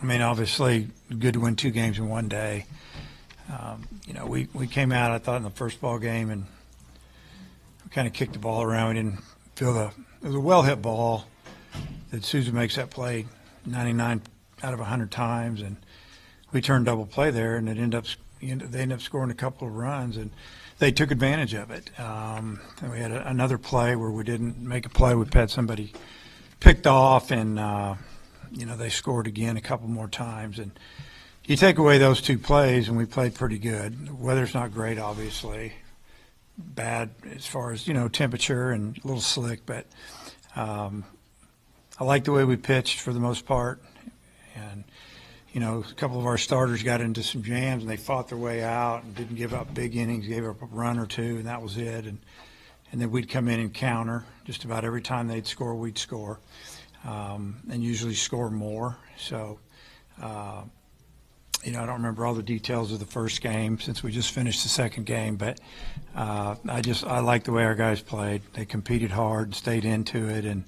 I mean, obviously, good to win 2 games in one day. We came out, I thought, in the first ball game, and we kind of kicked the ball around. We didn't feel it was a well-hit ball that Sousa makes that play 99 out of 100 times, and we turned double play there, and they ended up scoring a couple of runs, and they took advantage of it. And we had another play where we didn't make a play. We had somebody picked off, and they scored again a couple more times. And you take away those 2 plays, and we played pretty good. The weather's not great, obviously. Bad as far as, temperature and a little slick. But I like the way we pitched for the most part. And, a couple of our starters got into some jams, and they fought their way out and didn't give up big innings, gave up a run or 2, and that was it. And then we'd come in and counter. Just about every time they'd score, we'd score. And usually score more. So, I don't remember all the details of the first game since we just finished the second game, but I like the way our guys played. They competed hard, stayed into it, and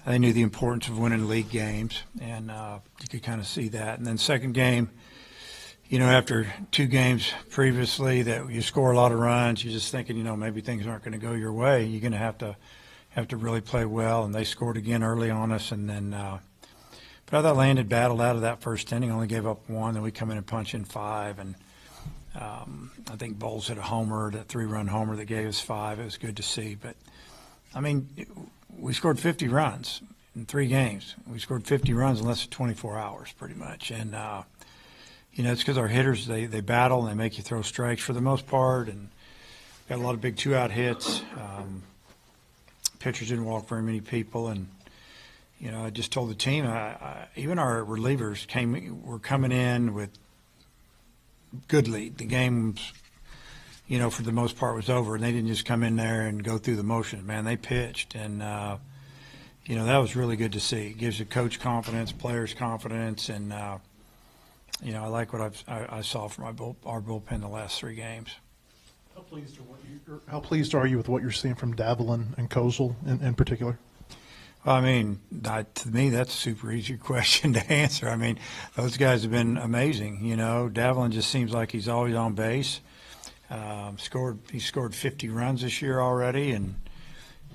they knew the importance of winning league games, and you could kind of see that. And then second game, after 2 games previously that you score a lot of runs, you're just thinking, maybe things aren't going to go your way. You're going to have to really play well, and they scored again early on us, and then but I thought Landon battled out of that first inning, only gave up 1, then we come in and punch in 5, and I think Bowles hit a homer, that 3-run homer that gave us 5. It was good to see, but I mean, we scored 50 runs in 3 games. We scored 50 runs in less than 24 hours, pretty much, and it's because our hitters, they battle and they make you throw strikes for the most part, and got a lot of big 2-out hits. Pitchers didn't walk very many people, and I just told the team, even our relievers were coming in with good lead. The game, for the most part was over, and they didn't just come in there and go through the motions. Man, they pitched, and that was really good to see. It gives the coach confidence, players confidence, and I like what I saw from our bullpen the last 3 games. How pleased are you with what you're seeing from Davlin and Kozel in particular? Well, I mean, to me, that's a super easy question to answer. I mean, those guys have been amazing. Davlin just seems like he's always on base. He scored 50 runs this year already, and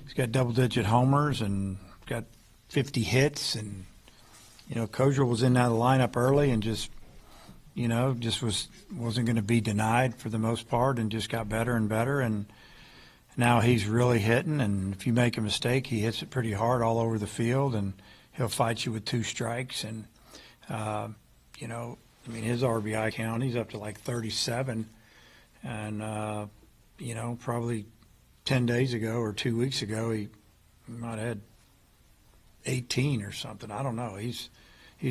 he's got double-digit homers and got 50 hits. And Kozel was in that lineup early and just wasn't going to be denied for the most part, and just got better and better. And now he's really hitting, and if you make a mistake, he hits it pretty hard all over the field, and he'll fight you with 2 strikes. And his RBI count, he's up to like 37, and probably 10 days ago or 2 weeks ago, he might have had 18 or something. I don't know. He's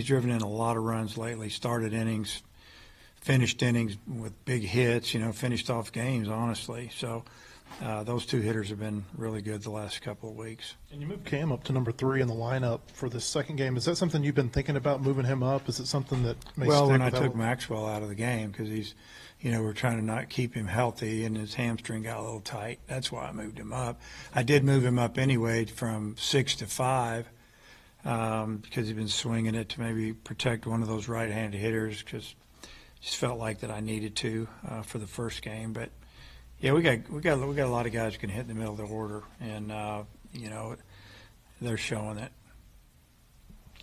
driven in a lot of runs lately. Started innings, finished innings with big hits. Finished off games, honestly. So those 2 hitters have been really good the last couple of weeks. And you moved Cam up to number 3 in the lineup for this second game. Is that something you've been thinking about, moving him up? Is it something that may Well, when I took Maxwell out of the game, because he's, we're trying to not keep him healthy, and his hamstring got a little tight. That's why I moved him up. I did move him up anyway from 6 to 5 because he's been swinging it to maybe protect one of those right-handed hitters, because just felt like that I needed to for the first game. But yeah, we got a lot of guys who can hit in the middle of the order, and they're showing it.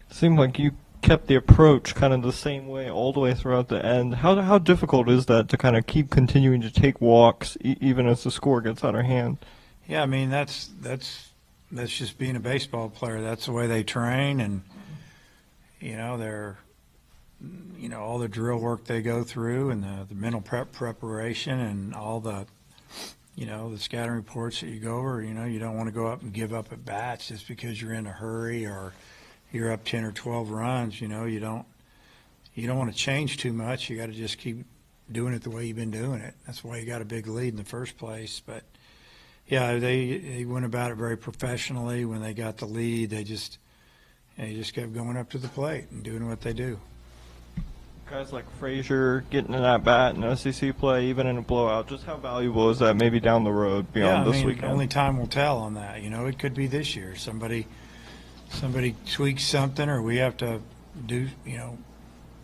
Seemed like you kept the approach kind of the same way all the way throughout the end. How difficult is that to kind of keep continuing to take walks even as the score gets out of hand? Yeah, I mean that's just being a baseball player. That's the way they train, and they're all the drill work they go through, and the mental preparation, and all the the scouting reports that you go over. You don't want to go up and give up at bats just because you're in a hurry or you're up 10 or 12 runs. You don't want to change too much. You got to just keep doing it the way you've been doing it. That's why you got a big lead in the first place. But yeah, they went about it very professionally. When they got the lead, they just kept going up to the plate and doing what they do. Guys like Frazier getting an at-bat in SEC play, even in a blowout, just how valuable is that maybe down the road beyond this weekend? Only time will tell on that. It could be this year. Somebody tweaks something, or we have to do,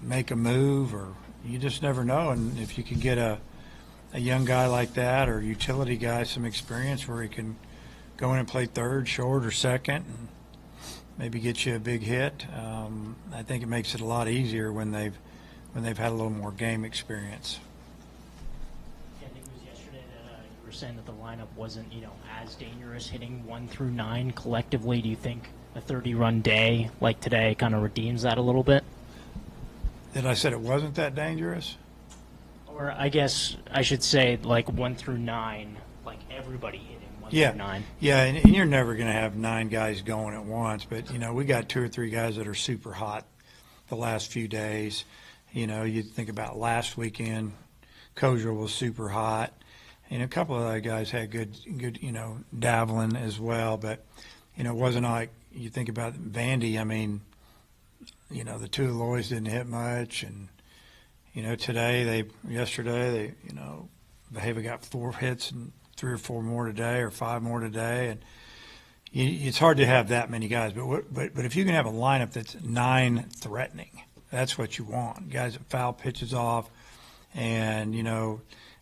make a move, or you just never know. And if you can get a young guy like that, or utility guy, some experience where he can go in and play third, short, or second, and maybe get you a big hit, I think it makes it a lot easier when they've had a little more game experience. Yeah, I think it was yesterday that you were saying that the lineup wasn't, as dangerous hitting 1 through 9 collectively. Do you think a 30-run day like today kind of redeems that a little bit? Did I said it wasn't that dangerous? Or I guess I should say like 1 through 9, like everybody hitting 1 through 9. Yeah, and you're never going to have 9 guys going at once, but, we got 2 or 3 guys that are super hot the last few days. You think about last weekend, Kozier was super hot, and a couple of other guys had good, dabbling as well, but, it wasn't like you think about Vandy. I mean, the 2 of Loys didn't hit much, and, yesterday, Bahava got 4 hits and 3 or 4 more today, or 5 more today, and it's hard to have that many guys. But if you can have a lineup that's 9 threatening, that's what you want. Guys that foul pitches off, and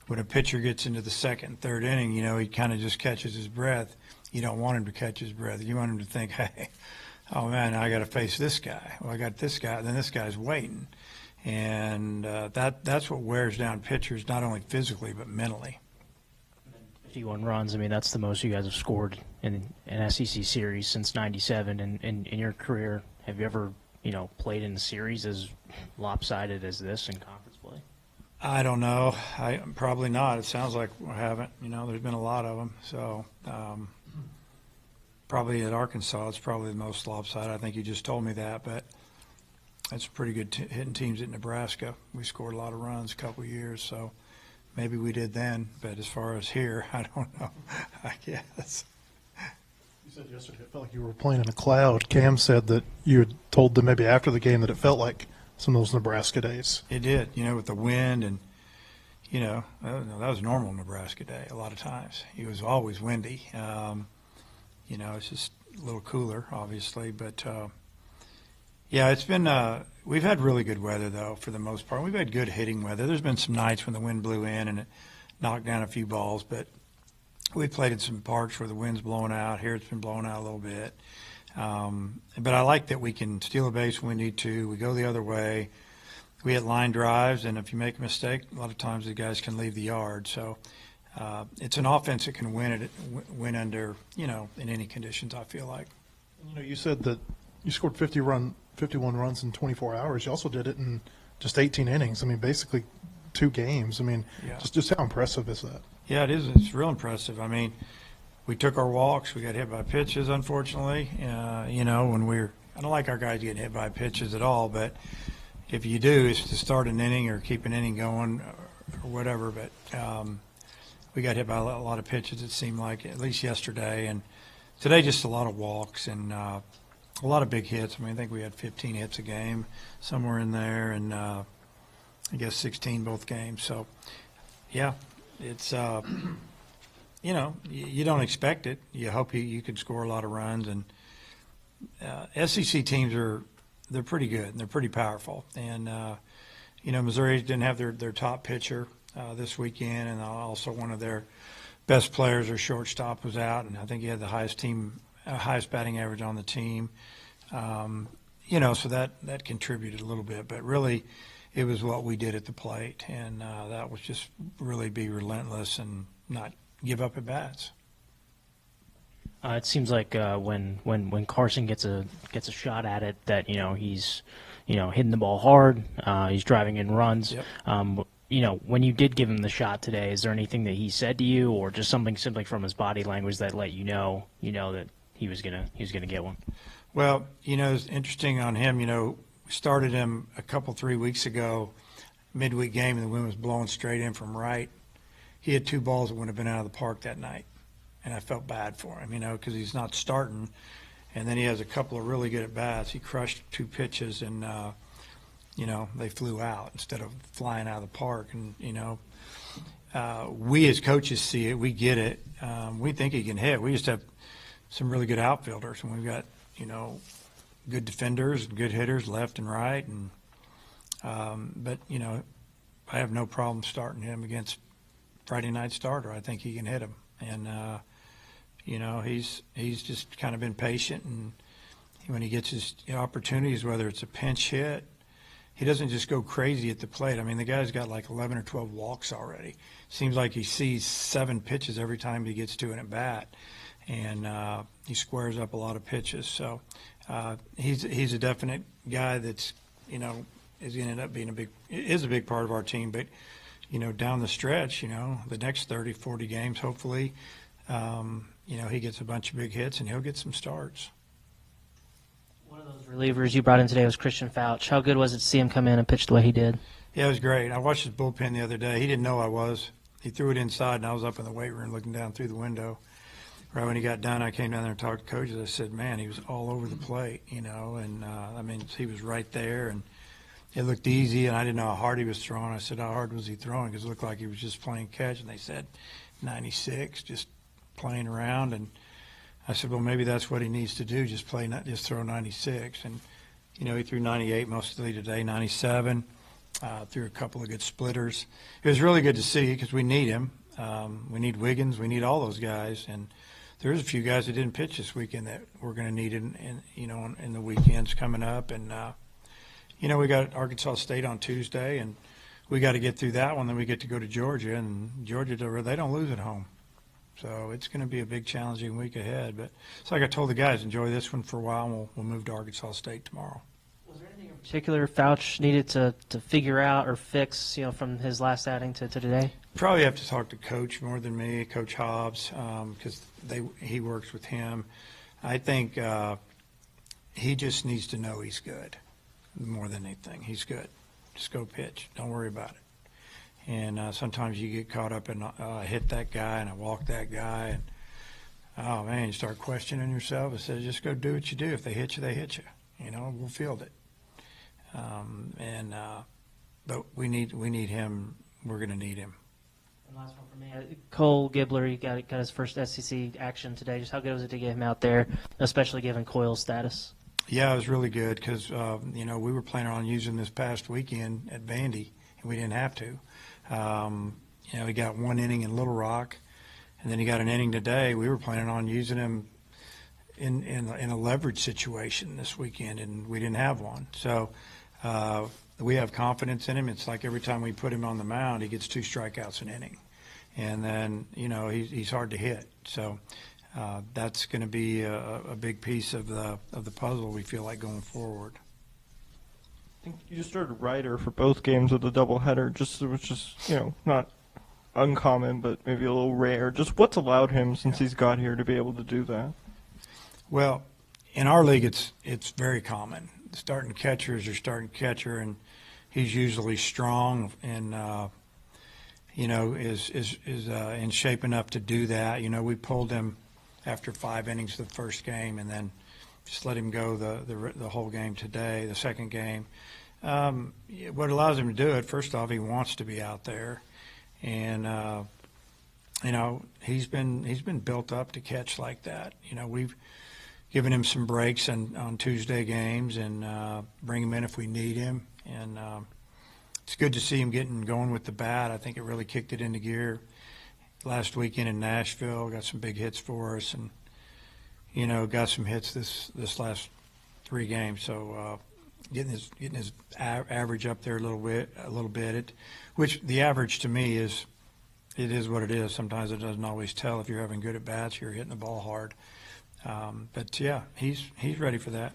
when a pitcher gets into the second and third inning, he kind of just catches his breath. You don't want him to catch his breath. You want him to think, hey, oh man, I got to face this guy. Well, I got this guy, and then this guy's waiting, and that's what wears down pitchers, not only physically but mentally. 51 runs. I mean, that's the most you guys have scored in an SEC series since '97. And in your career, have you ever, played in a series as lopsided as this in conference play? I don't know. Probably not. It sounds like we haven't. There's been a lot of them. So probably at Arkansas, it's probably the most lopsided. I think you just told me that, but that's pretty good hitting teams at Nebraska. We scored a lot of runs a couple of years, so maybe we did then. But as far as here, I don't know. I guess. You said yesterday it felt like you were playing in a cloud. Cam said that you had told them maybe after the game that it felt like some of those Nebraska days. It did, with the wind, and, that was a normal Nebraska day a lot of times. It was always windy. It's just a little cooler, obviously. But, it's been we've had really good weather, though, for the most part. We've had good hitting weather. There's been some nights when the wind blew in and it knocked down a few balls, but we played in some parks where the wind's blowing out. Here it's been blowing out a little bit. But I like that we can steal a base when we need to. We go the other way. We hit line drives, and if you make a mistake, a lot of times the guys can leave the yard. So it's an offense that can win under, in any conditions, I feel like. You said that you scored 51 runs in 24 hours. You also did it in just 18 innings. I mean, basically 2 games. I mean, just how impressive is that? Yeah, it is. It's real impressive. I mean, we took our walks. We got hit by pitches, unfortunately. I don't like our guys getting hit by pitches at all, but if you do, it's to start an inning or keep an inning going or whatever. But we got hit by a lot of pitches, it seemed like, at least yesterday. And today, just a lot of walks and a lot of big hits. I mean, I think we had 15 hits a game, somewhere in there, and I guess 16 both games. So, yeah, it's you don't expect it. You hope you can score a lot of runs. And SEC teams they're pretty good and they're pretty powerful. And Missouri didn't have their top pitcher this weekend, and also one of their best players, their shortstop, was out, and I think he had the highest batting average on the team. So that contributed a little bit, but really it was what we did at the plate, and that was just really be relentless and not give up at bats. It seems like when Carson gets a shot at it, that he's hitting the ball hard, he's driving in runs. Yep. When you did give him the shot today, is there anything that he said to you, or just something simply from his body language that let you know that he was gonna get one? Well, it's interesting on him. We started him 3 weeks ago, midweek game, and the wind was blowing straight in from right. He had 2 balls that wouldn't have been out of the park that night, and I felt bad for him, because he's not starting. And then he has a couple of really good at bats. He crushed 2 pitches, and they flew out instead of flying out of the park. And we as coaches see it, we get it. We think he can hit. We just have some really good outfielders, and we've got good defenders and good hitters left and right, and But, you know, I have no problem starting him against Friday night starter. I think he can hit him. And, you know, he's just kind of been patient, and when he gets his opportunities, whether it's a pinch hit, he doesn't just go crazy at the plate. I mean, the guy's got like 11 or 12 walks already. Seems like he sees 7 pitches every time he gets to an at bat, and he squares up a lot of pitches. So he's a definite guy that's, you know, is going to end up being a big part of our team. But, you know, down the stretch, you know, the next 30, 40 games, hopefully, you know, he gets a bunch of big hits and he'll get some starts. One of those relievers you brought in today was Christian Fouch. How good was it to see him come in and pitch the way he did? Yeah, it was great. I watched his bullpen the other day. He didn't know I was. He threw it inside, and I was up in the weight room looking down through the window. Right when he got done, I came down there and talked to coaches. I said, man, he was all over the plate, you know, and, I mean, he was right there, and it looked easy, and I didn't know how hard he was throwing. I said, how hard was he throwing? Because it looked like he was just playing catch, and they said 96, just playing around. And I said, well, maybe that's what he needs to do, just throw 96. And, you know, he threw 98 mostly today, 97, threw a couple of good splitters. It was really good to see because we need him. We need Wiggins. We need all those guys. And there's a few guys that didn't pitch this weekend that we're going to need in the weekends coming up. And, you know, we got Arkansas State on Tuesday, and we got to get through that one. Then we get to go to Georgia, and Georgia, they don't lose at home. So it's going to be a big challenging week ahead. But it's like I told the guys, enjoy this one for a while, and we'll move to Arkansas State tomorrow. Was there anything in particular Fouch needed to figure out or fix, you know, from his last outing to today? Probably have to talk to Coach more than me, Coach Hobbs, because he works with him. I think he just needs to know he's good more than anything. He's good. Just go pitch. Don't worry about it. And sometimes you get caught up in I hit that guy and I walk that guy, and oh man, you start questioning yourself. It says just go do what you do. If they hit you, they hit you. You know, we'll field it. But we need him. We're going to need him. And last one for me, Cole Gibbler, he got his first SEC action today. Just how good was it to get him out there, especially given Coyle's status? Yeah, it was really good because you know, we were planning on using this past weekend at Vandy, and we didn't have to. You know, he got 1 inning in Little Rock, and then he got an inning today. We were planning on using him in a leverage situation this weekend, and we didn't have one. So we have confidence in him. It's like every time we put him on the mound, he gets 2 strikeouts an inning, and then, you know, he's hard to hit. So that's going to be a big piece of the puzzle, we feel like, going forward. I think you started Ryder for both games of the doubleheader. It was just, you know, not uncommon, but maybe a little rare. Just what's allowed him since he's got here to be able to do that? Well, in our league, it's very common. Starting catcher is your starting catcher, and he's usually strong and you know, is in shape enough to do that. You know, we pulled him after 5 innings the first game, and then just let him go the whole game today, the second game. What allows him to do it, first off, he wants to be out there, and you know, he's been built up to catch like that. You know, we've given him some breaks on Tuesday games, and bring him in if we need him, and it's good to see him getting going with the bat. I think it really kicked it into gear last weekend in Nashville. Got some big hits for us, and you know, got some hits this last 3 games. So getting his average up there a little bit. Which the average to me is what it is. Sometimes it doesn't always tell if you're having good at bats, you're hitting the ball hard. But yeah, he's ready for that.